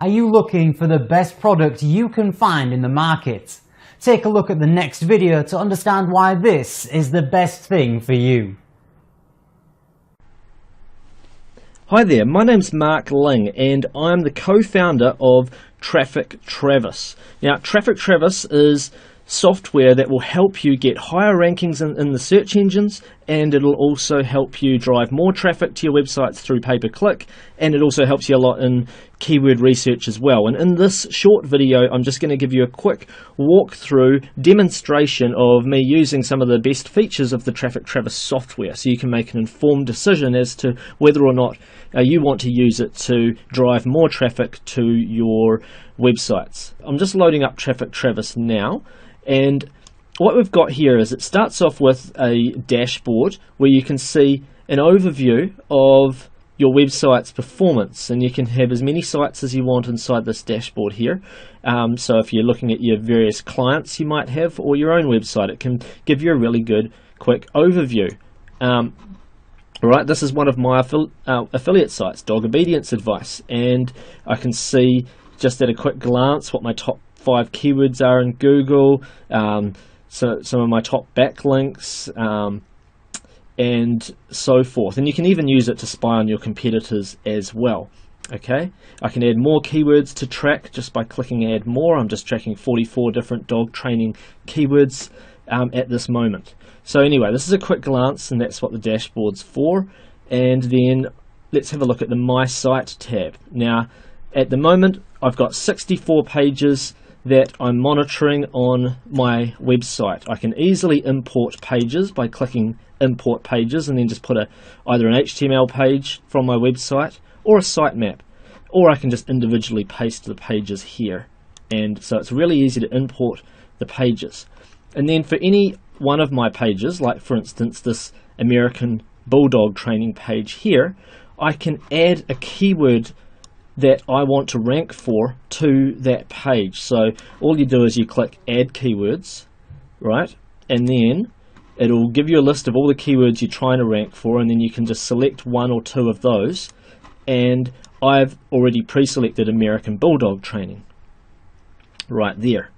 Are you looking for the best product you can find in the market? Take a look at the next video to understand why this is the best thing for you. Hi there, my name's Mark Ling and I'm the co-founder of TrafficTravis. Now, TrafficTravis is software that will help you get higher rankings in the search engines, and it'll also help you drive more traffic to your websites through pay-per-click, and it also helps you a lot in keyword research as well. And in this short video, I'm just going to give you a quick walkthrough demonstration of me using some of the best features of the TrafficTravis software, so you can make an informed decision as to whether or not you want to use it to drive more traffic to your websites. I'm just loading up TrafficTravis now. And what we've got here is it starts off with a dashboard where you can see an overview of your website's performance, and you can have as many sites as you want inside this dashboard here. So if you're looking at your various clients you might have or your own website, it can give you a really good quick overview. Right, this is one of my affiliate sites, Dog Obedience Advice, and I can see just at a quick glance what my top 5 keywords are in Google, so some of my top backlinks, and so forth. And you can even use it to spy on your competitors as well. Okay, I can add more keywords to track just by clicking add more. I'm just tracking 44 different dog training keywords at this moment. So anyway, this is a quick glance, and that's what the dashboard's for. And then let's have a look at the My Site tab. Now, at the moment, I've got 64 pages that I'm monitoring on my website. I can easily import pages by clicking import pages and then just put either an HTML page from my website or a sitemap, or I can just individually paste the pages here. And so it's really easy to import the pages. And then for any one of my pages, like for instance this American Bulldog training page here, I can add a keyword that I want to rank for to that page. So all you do is you click add keywords, right, and then it'll give you a list of all the keywords you're trying to rank for, and then you can just select one or two of those. And I've already pre-selected American Bulldog training right there.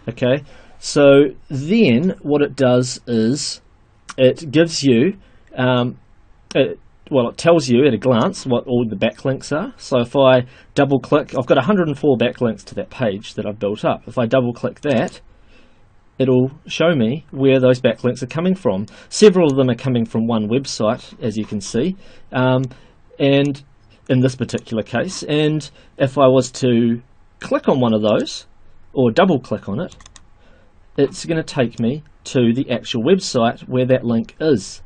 Okay, so then what it does is it gives you it tells you at a glance what all the backlinks are. So if I double click, I've got 104 backlinks to that page that I've built up. If I double click that, it'll show me where those backlinks are coming from. Several of them are coming from one website, as you can see, and in this particular case. And if I was to click on one of those, or double click on it, it's going to take me to the actual website where that link is.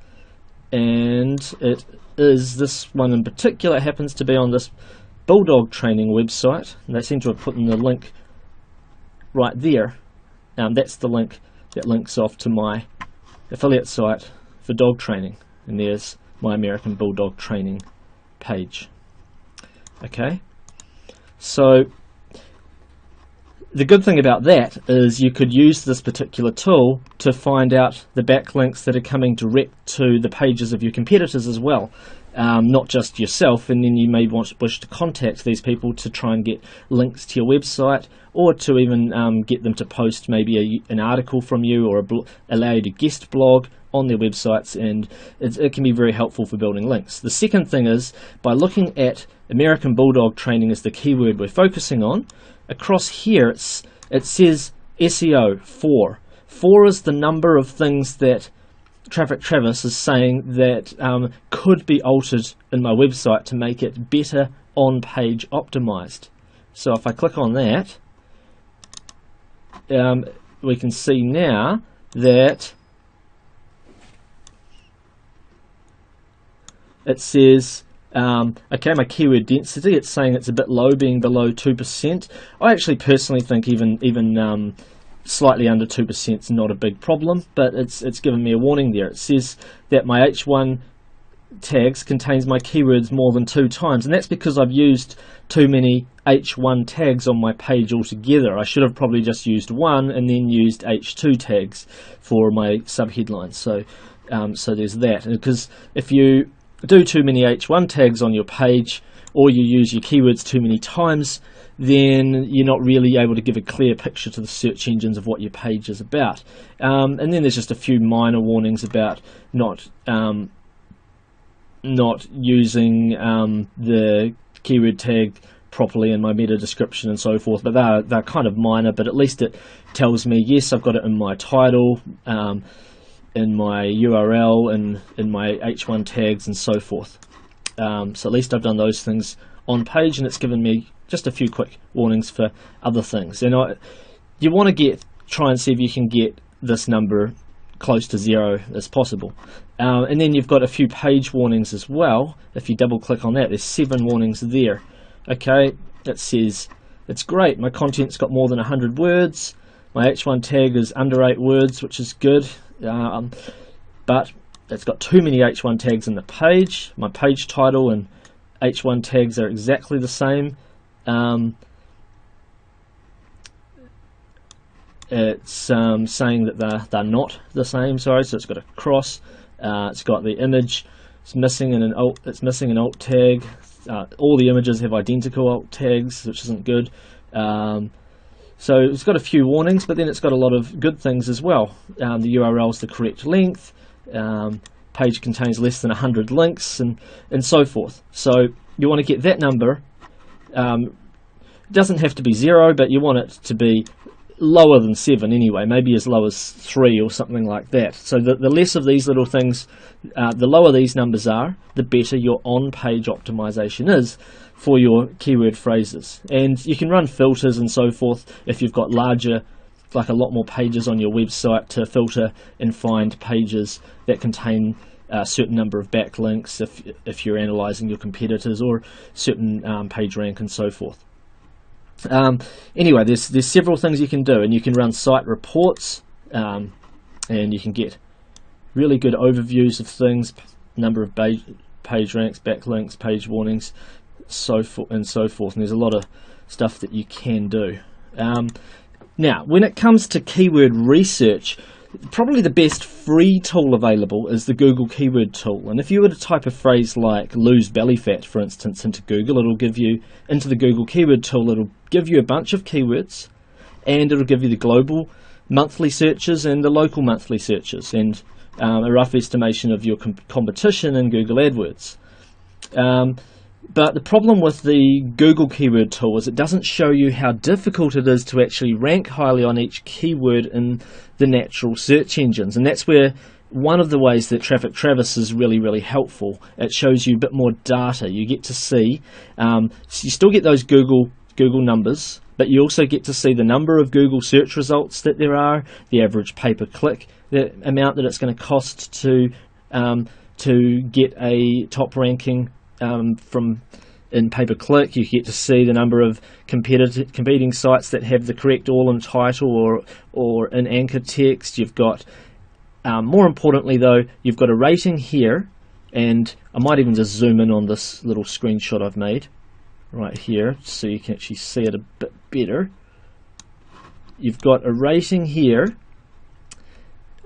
And it is this one in particular. It happens to be on this Bulldog training website, and they seem to have put in the link right there. That's the link that links off to my affiliate site for dog training, and there's my American Bulldog training page. Okay, so the good thing about that is you could use this particular tool to find out the backlinks that are coming direct to the pages of your competitors as well, not just yourself. And then you may wish to contact these people to try and get links to your website, or to even get them to post maybe an article from you, or allow you to guest blog on their websites, and it can be very helpful for building links. The second thing is, by looking at American Bulldog training as the keyword we're focusing on, across here it says SEO 4. 4 is the number of things that TrafficTravis is saying that could be altered in my website to make it better on-page optimized. So if I click on that, we can see now that it says okay, my keyword density, it's saying it's a bit low, being below 2%. I actually personally think even slightly under 2% is not a big problem, but it's given me a warning there. It says that my H1 tags contains my keywords more than 2 times, and that's because I've used too many H1 tags on my page altogether. I should have probably just used one and then used H2 tags for my subheadlines. So there's that, because if you do too many H1 tags on your page, or you use your keywords too many times, then you're not really able to give a clear picture to the search engines of what your page is about. And then there's just a few minor warnings about not using the keyword tag properly in my meta description and so forth, but they're kind of minor, but at least it tells me, yes, I've got it in my title, in my URL, and in my H1 tags and so forth. So at least I've done those things on page, and it's given me just a few quick warnings for other things. And you want to try and see if you can get this number close to 0 as possible. And then you've got a few page warnings as well. If you double click on that, there's 7 warnings there. Okay, it says, it's great, my content's got more than 100 words, my H1 tag is under 8 words, which is good, but it's got too many H1 tags in the page. My page title and H1 tags are exactly the same. It's saying that they're not the same, sorry, so it's got a cross, it's got the image, it's missing an alt tag. All the images have identical alt tags, which isn't good. So it's got a few warnings, but then it's got a lot of good things as well. The URL is the correct length, page contains less than 100 links, and so forth. So you want to get that number. It doesn't have to be 0, but you want it to be lower than 7 anyway, maybe as low as 3 or something like that. So the less of these little things, the lower these numbers are, the better your on-page optimization is for your keyword phrases. And you can run filters and so forth if you've got larger, like a lot more pages on your website, to filter and find pages that contain a certain number of backlinks if you're analyzing your competitors, or certain page rank and so forth. Anyway, there's several things you can do, and you can run site reports, and you can get really good overviews of things, number of page ranks, backlinks, page warnings, so forth and so forth. And there's a lot of stuff that you can do. Now, when it comes to keyword research, probably the best free tool available is the Google Keyword Tool. And if you were to type a phrase like lose belly fat, for instance, into Google, into the Google Keyword Tool, it'll give you a bunch of keywords, and it'll give you the global monthly searches and the local monthly searches, and a rough estimation of your competition in Google AdWords. But the problem with the Google Keyword Tool is it doesn't show you how difficult it is to actually rank highly on each keyword in the natural search engines. And that's where one of the ways that TrafficTravis is really, really helpful. It shows you a bit more data. You get to see, so you still get those Google numbers, but you also get to see the number of Google search results that there are, the average pay-per-click, the amount that it's going to cost to get a top ranking in pay-per-click. You get to see the number of competing sites that have the correct all in title or in anchor text. You've got, more importantly though, you've got a rating here, and I might even just zoom in on this little screenshot I've made right here so you can actually see it a bit better. You've got a rating here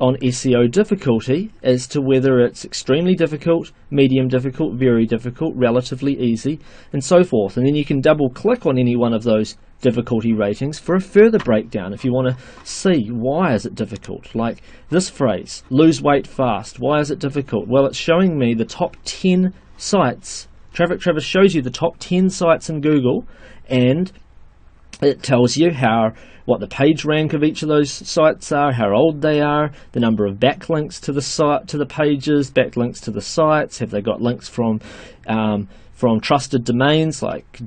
on SEO difficulty as to whether it's extremely difficult, medium difficult, very difficult, relatively easy, and so forth. And then you can double click on any one of those difficulty ratings for a further breakdown if you want to see why is it difficult. Like this phrase, lose weight fast, why is it difficult? Well, it's showing me the top 10 sites. TrafficTravis shows you the top 10 sites in Google, and it tells you what the page rank of each of those sites are, how old they are, the number of backlinks to the site, to the pages, backlinks to the sites, have they got links from trusted domains like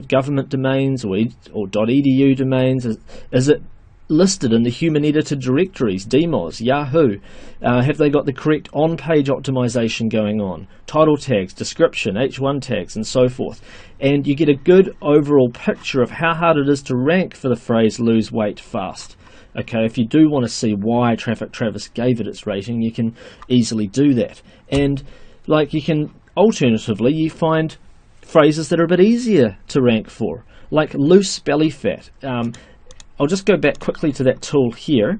.government domains or .edu domains. Is it listed in the human edited directories, DMOZ, Yahoo? Have they got the correct on-page optimization going on? Title tags, description, H1 tags, and so forth. And you get a good overall picture of how hard it is to rank for the phrase lose weight fast. Okay, if you do want to see why TrafficTravis gave it its rating, you can easily do that. And you can alternatively, you find phrases that are a bit easier to rank for, like loose belly fat. I'll just go back quickly to that tool here,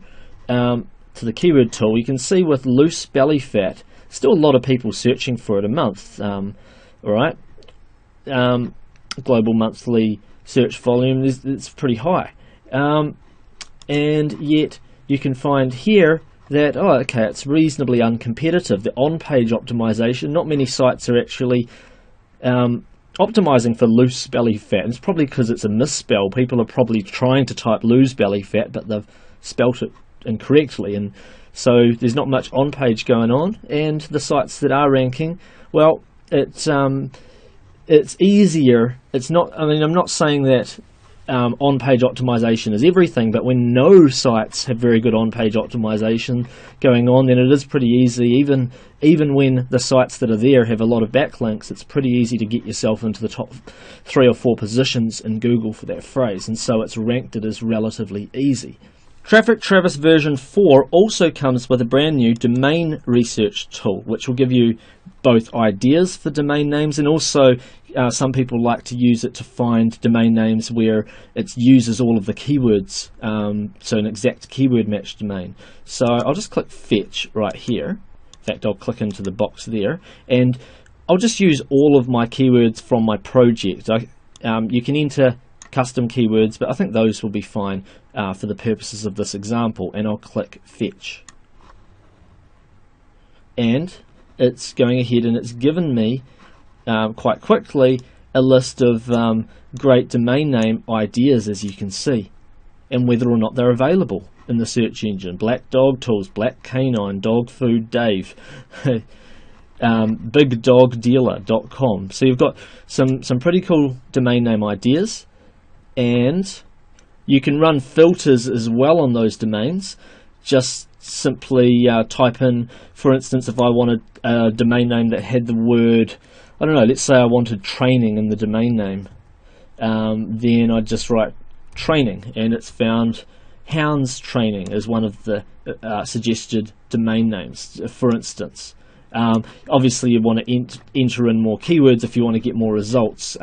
to the keyword tool. You can see with loose belly fat, still a lot of people searching for it a month. Alright, global monthly search volume, it's pretty high. And yet you can find here that, oh, okay, it's reasonably uncompetitive. The on-page optimization, not many sites are actually optimizing for loose belly fat. And it's probably because it's a misspell. People are probably trying to type loose belly fat, but they've spelt it incorrectly. And so there's not much on-page going on. And the sites that are ranking, well, it's easier. It's not, I mean, I'm not saying that on-page optimization is everything, but when no sites have very good on-page optimization going on, then it is pretty easy, even when the sites that are there have a lot of backlinks, it's pretty easy to get yourself into the top 3 or 4 positions in Google for that phrase, and so it's ranked it as relatively easy. TrafficTravis version 4 also comes with a brand new domain research tool, which will give you both ideas for domain names, and also some people like to use it to find domain names where it uses all of the keywords, so an exact keyword match domain. So I'll just click fetch right here. In fact, I'll click into the box there, and I'll just use all of my keywords from my project. You can enter custom keywords, but I think those will be fine for the purposes of this example, and I'll click fetch. And it's going ahead and it's given me quite quickly a list of great domain name ideas, as you can see, and whether or not they're available in the search engine. Black Dog Tools, Black Canine, Dog Food Dave, BigDogDealer.com. So you've got some pretty cool domain name ideas, and you can run filters as well on those domains. Just simply type in, for instance, if I wanted a domain name that had the word, I don't know, let's say I wanted training in the domain name, then I'd just write training, and it's found Hounds Training as one of the suggested domain names, for instance. Obviously you want to enter in more keywords if you want to get more results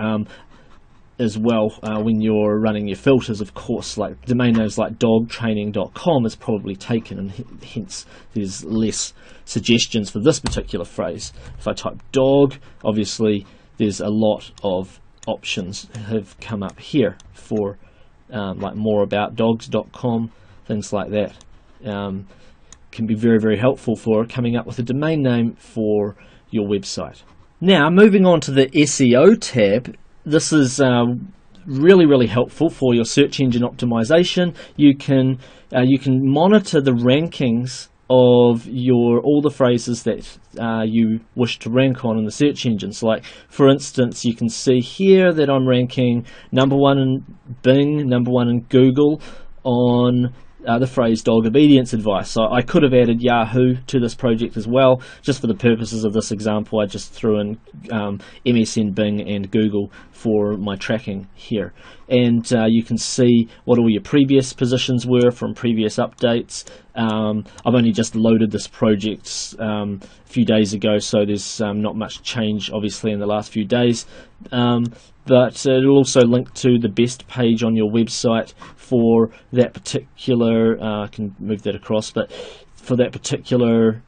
as well when you're running your filters. Of course, like domain names like dogtraining.com is probably taken, and hence there's less suggestions for this particular phrase. If I type dog, obviously there's a lot of options have come up here for like moreaboutdogs.com, things like that. Can be very, very helpful for coming up with a domain name for your website. Now, moving on to the SEO tab, this is really, really helpful for your search engine optimization. You can monitor the rankings of all the phrases that you wish to rank on in the search engines. Like, for instance, you can see here that I'm ranking #1 in Bing, #1 in Google on the phrase dog obedience advice. So I could have added Yahoo to this project as well. Just for the purposes of this example, I just threw in MSN, Bing and Google for my tracking here. And you can see what all your previous positions were from previous updates. I've only just loaded this project a few days ago, so there's not much change obviously in the last few days. But it'll also link to the best page on your website for that particular, I can move that across, but for that particular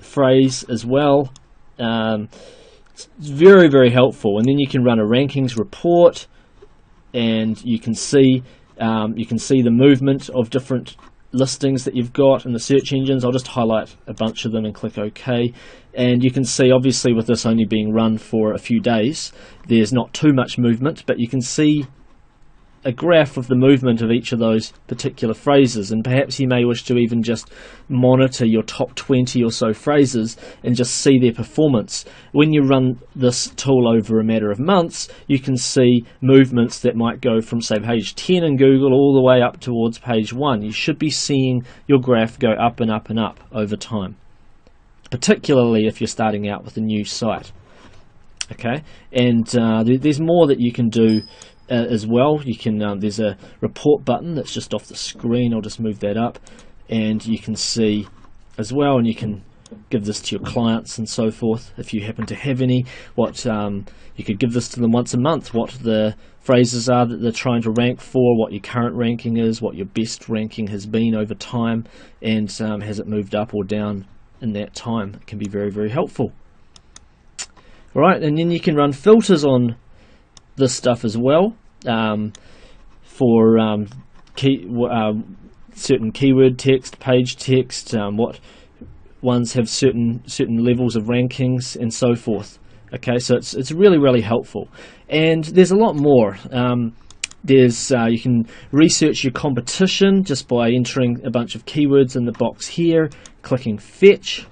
phrase as well. It's very, very helpful. And then you can run a rankings report, and you can see the movement of different listings that you've got in the search engines. I'll just highlight a bunch of them and click OK, and you can see, obviously with this only being run for a few days, there's not too much movement, but you can see a graph of the movement of each of those particular phrases. And perhaps you may wish to even just monitor your top 20 or so phrases and just see their performance. When you run this tool over a matter of months, you can see movements that might go from, say, page 10 in Google all the way up towards page 1. You should be seeing your graph go up and up and up over time, particularly if you're starting out with a new site. Okay, and there's more that you can do as well. You can there's a report button that's just off the screen. I'll just move that up, and you can see as well, and you can give this to your clients and so forth if you happen to have any. What you could give this to them once a month, what the phrases are that they're trying to rank for, what your current ranking is, what your best ranking has been over time, and has it moved up or down in that time. It can be very, very helpful. Alright, and then you can run filters on this stuff as well, for certain keyword text, page text, what ones have certain levels of rankings and so forth. Okay, so it's really helpful, and there's a lot more. There's you can research your competition just by entering a bunch of keywords in the box here, clicking fetch.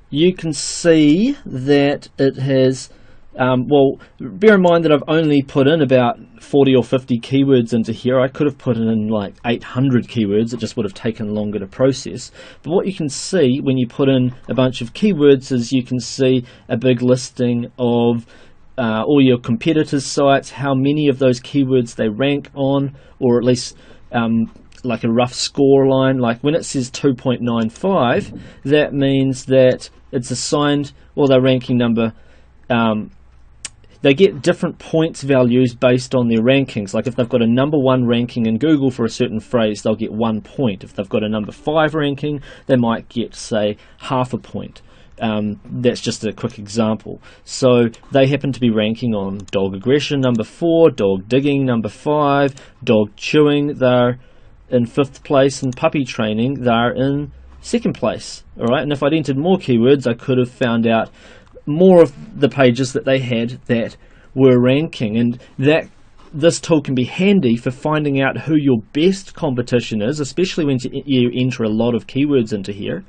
You can see that it has, well, bear in mind that I've only put in about 40 or 50 keywords into here. I could have put in like 800 keywords, it just would have taken longer to process. But what you can see when you put in a bunch of keywords is you can see a big listing of all your competitors' sites, how many of those keywords they rank on, or at least like a rough score line. Like when it says 2.95, that means that it's assigned, or their ranking number, they get different points values based on their rankings. Like if they've got a #1 ranking in Google for a certain phrase, they'll get 1 point. If they've got a #5 ranking, they might get, say, half a point. That's just a quick example. So they happen to be ranking on dog aggression #4, dog digging #5, dog chewing they're in 5th place, and puppy training they're in 2nd place. Alright, and if I'd entered more keywords, I could have found out more of the pages that they had that were ranking, and that this tool can be handy for finding out who your best competition is, especially when you enter a lot of keywords into here.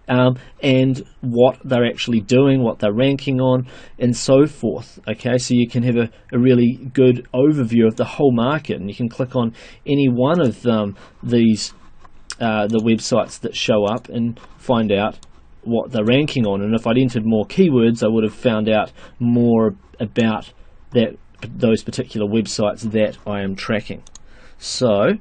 And what they're actually doing, what they're ranking on, and so forth. Okay, so you can have a really good overview of the whole market, and you can click on any one of these the websites that show up and find out what they're ranking on. And if I'd entered more keywords, I would have found out more about those particular websites that I am tracking. So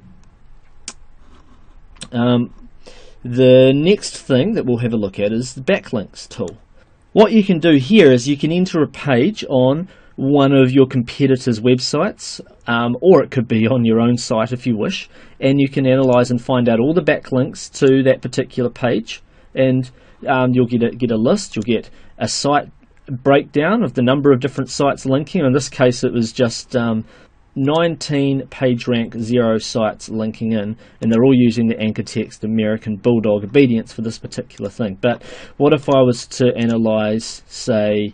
the next thing that we'll have a look at is the backlinks tool. What you can do here is you can enter a page on one of your competitors' websites, or it could be on your own site if you wish, and you can analyze and find out all the backlinks to that particular page, and you'll get a list, you'll get a site breakdown of the number of different sites linking. In this case it was just 19 PageRank 0 sites linking in, and they're all using the anchor text American Bulldog Obedience for this particular thing. But what if I was to analyze, say,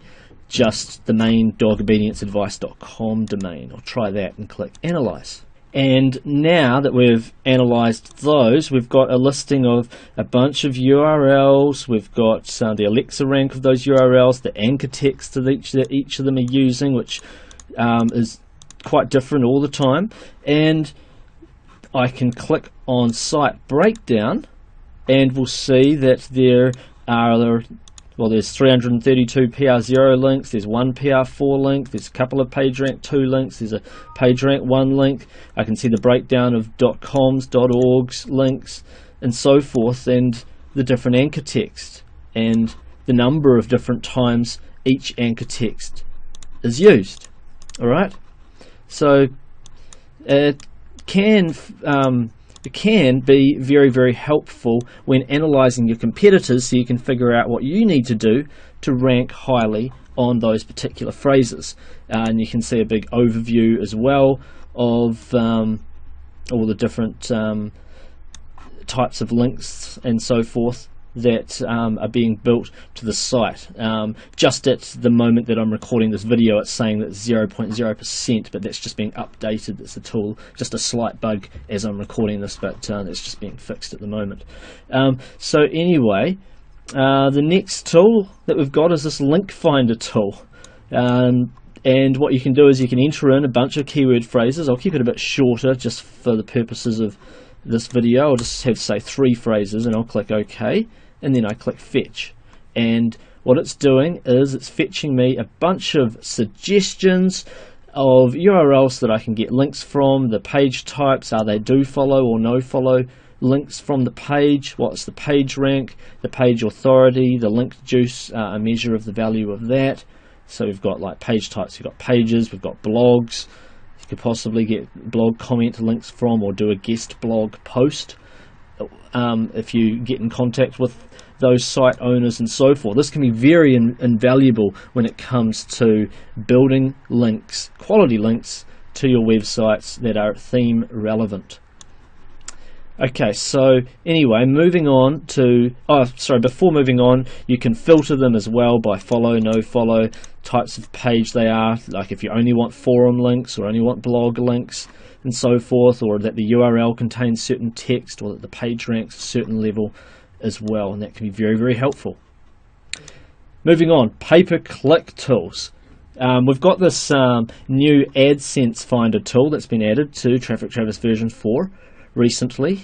just the main dogobedienceadvice.com domain? I'll try that and click analyze. And now that we've analyzed those, we've got a listing of a bunch of URLs. We've got the Alexa rank of those URLs, the anchor text that each of them are using, which is quite different all the time. And I can click on site breakdown, and we'll see that there are, well, there's 332 PR0 links, there's 1 PR4 link, there's a couple of PageRank 2 links, there's a PageRank 1 link. I can see the breakdown of .coms, .orgs links, and so forth, and the different anchor text, and the number of different times each anchor text is used. Alright? So it can be very helpful when analyzing your competitors, so you can figure out what you need to do to rank highly on those particular phrases. And you can see a big overview as well of all the different types of links and so forth that are being built to the site. Just at the moment that I'm recording this video, it's saying that 0.0%, but that's just being updated. That's the tool, just a slight bug as I'm recording this, but it's just being fixed at the moment. So anyway, the next tool that we've got is this link finder tool. And what you can do is you can enter in a bunch of keyword phrases. I'll keep it a bit shorter just for the purposes of this video. I'll just have, say, 3 phrases, and I'll click OK, and then I click fetch. And what it's doing is it's fetching me a bunch of suggestions of URLs that I can get links from, the page types, are they do follow or no follow links from the page, what's the page rank, the page authority, the link juice, a measure of the value of that. So we've got like page types, we've got pages, we've got blogs. You could possibly get blog comment links from, or do a guest blog post if you get in contact with those site owners and so forth. This can be very invaluable when it comes to building links, quality links to your websites that are theme relevant. Okay, so anyway, moving on to, before moving on, you can filter them as well by follow, no follow, types of page they are, like if you only want forum links or only want blog links and so forth, or that the URL contains certain text, or that the page ranks a certain level as well, and that can be very, very helpful. Moving on, pay-per-click tools. We've got this new AdSense Finder tool that's been added to TrafficTravis version 4 recently.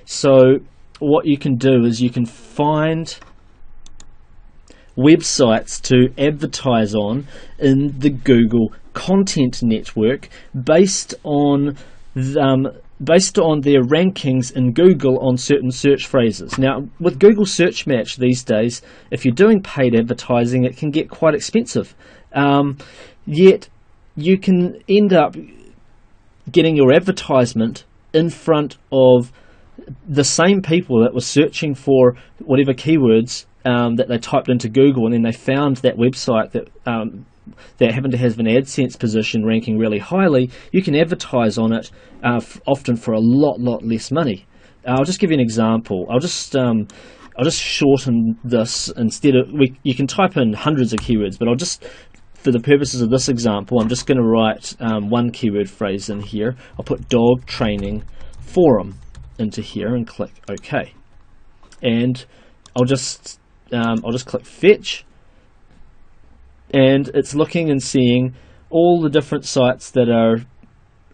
So what you can do is you can find websites to advertise on in the Google Content Network based on their rankings in Google on certain search phrases. Now, with Google Search Match these days, if you're doing paid advertising, it can get quite expensive. Yet you can end up getting your advertisement in front of the same people that were searching for whatever keywords that they typed into Google, and then they found that website that happened to have an AdSense position ranking really highly. You can advertise on it often for a lot less money. I'll just give you an example. I'll just shorten this. Instead of you can type in hundreds of keywords, but I'll just, for the purposes of this example, I'm just going to write one keyword phrase in here. I'll put dog training forum into here and click OK. And I'll just click fetch, and it's looking and seeing all the different sites that are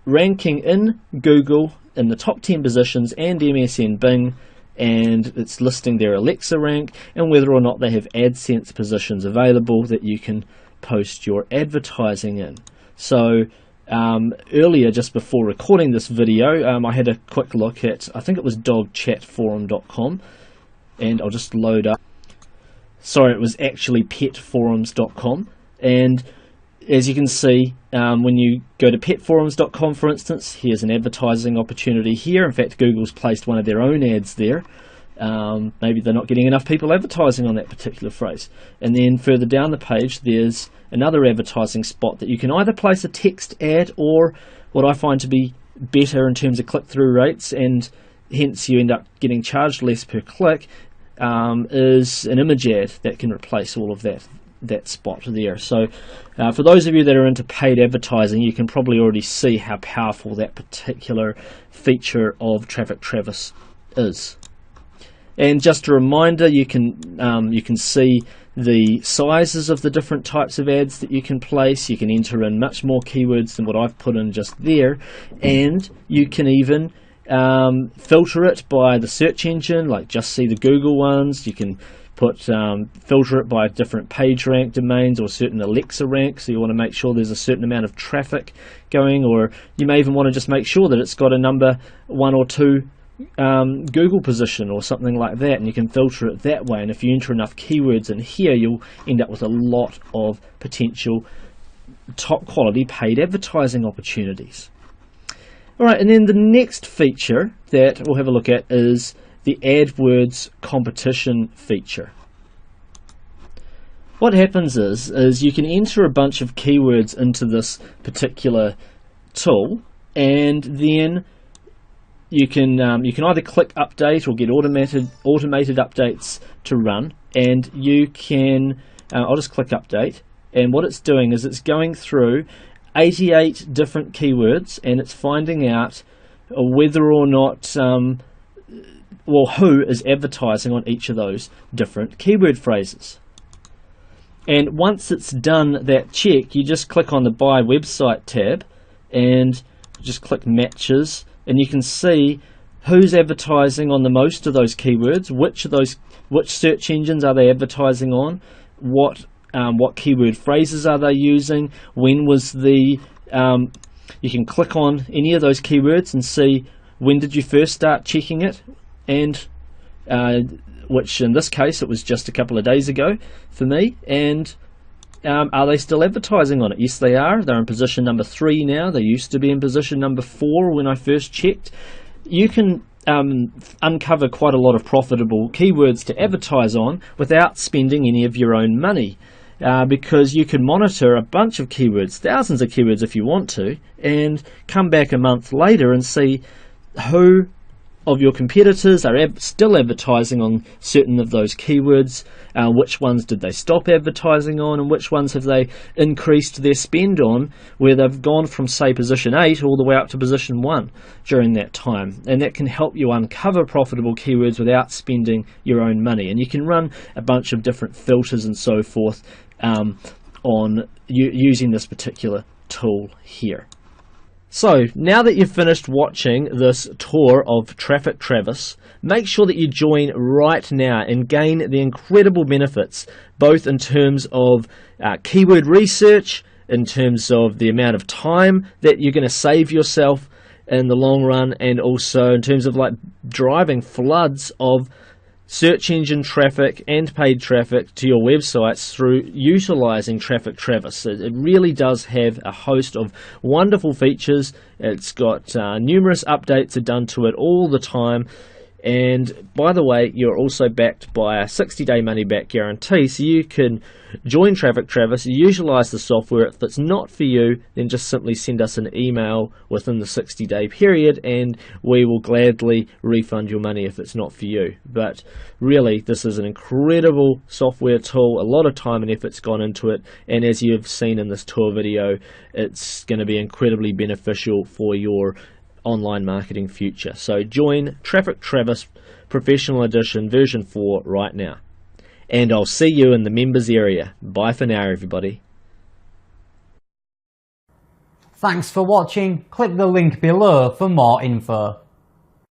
ranking in Google in the top 10 positions and MSN Bing, and it's listing their Alexa rank and whether or not they have AdSense positions available that you can post your advertising in. So earlier, just before recording this video, I had a quick look at, I think it was dogchatforum.com, and I'll just load up. Sorry, it was actually petforums.com, and as you can see, when you go to petforums.com, for instance, here's an advertising opportunity here. In fact, Google's placed one of their own ads there. Maybe they're not getting enough people advertising on that particular phrase. And then further down the page, there's another advertising spot that you can either place a text ad, or what I find to be better in terms of click-through rates, and hence you end up getting charged less per click, is an image ad that can replace all of that spot there. So for those of you that are into paid advertising, you can probably already see how powerful that particular feature of TrafficTravis is. And just a reminder, you can see the sizes of the different types of ads that you can place. You can enter in much more keywords than what I've put in just there, and you can even filter it by the search engine, like just see the Google ones. You can put filter it by different page rank domains or certain Alexa ranks, so you want to make sure there's a certain amount of traffic going, or you may even want to just make sure that it's got a number 1 or 2 Google position or something like that, and you can filter it that way. And if you enter enough keywords in here, you'll end up with a lot of potential top quality paid advertising opportunities. Alright, and then the next feature that we'll have a look at is the AdWords competition feature. What happens is you can enter a bunch of keywords into this particular tool, and then you can either click update or get automated updates to run, and you can I'll just click update, and what it's doing is it's going through 88 different keywords, and it's finding out whether or not who is advertising on each of those different keyword phrases. And once it's done that check, you just click on the Buy Website tab and just click Matches, and you can see who's advertising on the most of those keywords, which search engines are they advertising on, what keyword phrases are they using, when was the you can click on any of those keywords and see when did you first start checking it, and which in this case it was just a couple of days ago for me, and are they still advertising on it? Yes, they are. They're in position number 3 now. They used to be in position number 4 when I first checked. You can uncover quite a lot of profitable keywords to advertise on without spending any of your own money. Because you can monitor a bunch of keywords, thousands of keywords if you want to, and come back a month later and see who of your competitors are still advertising on certain of those keywords, which ones did they stop advertising on, and which ones have they increased their spend on, where they've gone from, say, position 8 all the way up to position 1 during that time. And that can help you uncover profitable keywords without spending your own money. And you can run a bunch of different filters and so forth on using this particular tool here. So, now that you've finished watching this tour of TrafficTravis, make sure that you join right now and gain the incredible benefits, both in terms of keyword research, in terms of the amount of time that you're going to save yourself in the long run, and also in terms of like driving floods of search engine traffic and paid traffic to your websites through utilizing TrafficTravis. It really does have a host of wonderful features. It's got numerous updates are done to it all the time. And by the way, you're also backed by a 60-day money-back guarantee, so you can join TrafficTravis, utilize the software. If it's not for you, then just simply send us an email within the 60-day period, and we will gladly refund your money if it's not for you. But really, this is an incredible software tool. A lot of time and effort's gone into it, and as you've seen in this tour video, it's going to be incredibly beneficial for your online marketing future. So join TrafficTravis Professional Edition version 4 right now. And I'll see you in the members area. Bye for now, everybody. Thanks for watching. Click the link below for more info.